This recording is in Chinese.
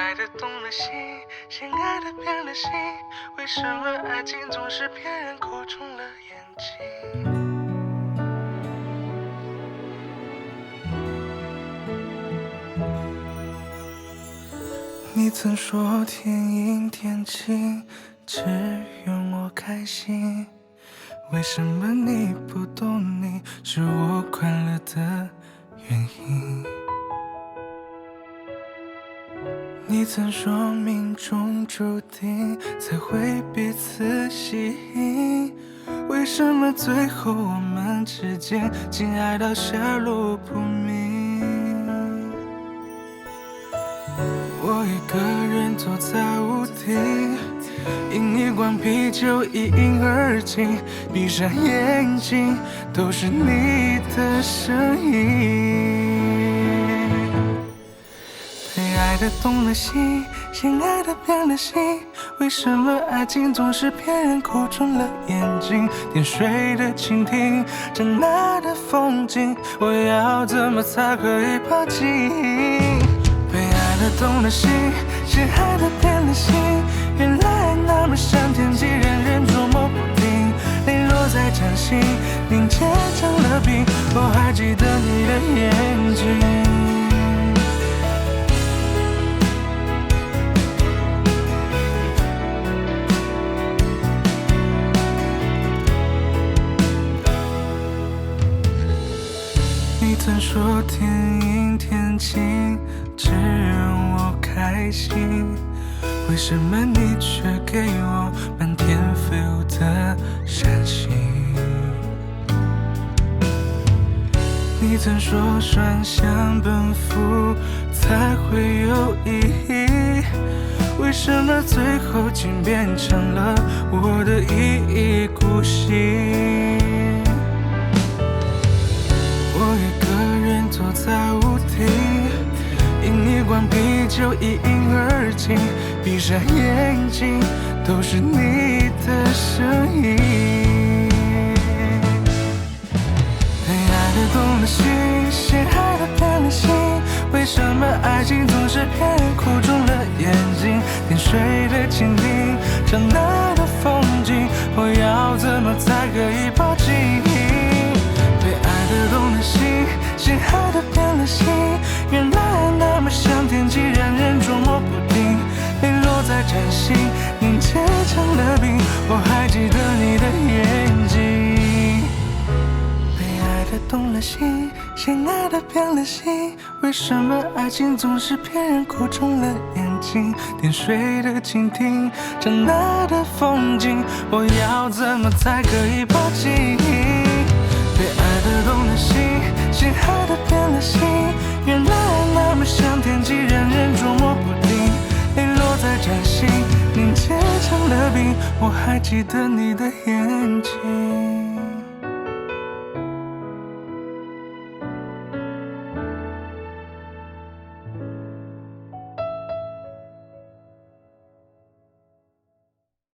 爱的动了心，先爱的变了心，为什么爱情总是骗人，哭肿了眼睛？你曾说天阴天晴，只愿我开心，为什么你不懂你是我快乐的原因？你曾说命中注定才会彼此吸引，为什么最后我们之间竟爱到下落不明？我一个人坐在屋顶，因一罐啤酒一饮而尽，闭上眼睛都是你的声音。被爱的动了心，先爱的变了心，为什么爱情总是骗人，哭肿了眼睛？点水的蜻蜓，长大的风景，我要怎么才可以抛弃？被爱的动了心，先爱的变了心，原来那么像天气，让人捉摸不定。泪落在掌心，凝结成了冰，我还记得你的眼睛。你曾说天阴天晴，只让我开心，为什么你却给我漫天飞舞的闪星？你曾说双向奔赴才会有意义，为什么最后竟变成了我的一意孤行？我一个人坐在屋顶，因一罐啤酒一饮而尽，闭上眼睛都是你的声音。被爱的动了心，先爱的变了心，为什么爱情总是骗人，哭肿了眼睛？点水的蜻蜓，长大的风景，我要怎么才可以抛弃？被爱的动了心，先爱的变了心，原来那么像天气，让人捉摸不定。泪落在掌心，凝结成了冰，我还记得你的眼睛。被爱的动了心，先爱的变了心，为什么爱情总是骗人，哭肿了眼睛？点水的蜻蜓，长大的风景，我要怎么才可以抛弃？被爱的动了心，先爱的变了心，原来那么像天气，让人捉摸不定。泪落在掌心，凝结成了冰，我还记得你的眼睛。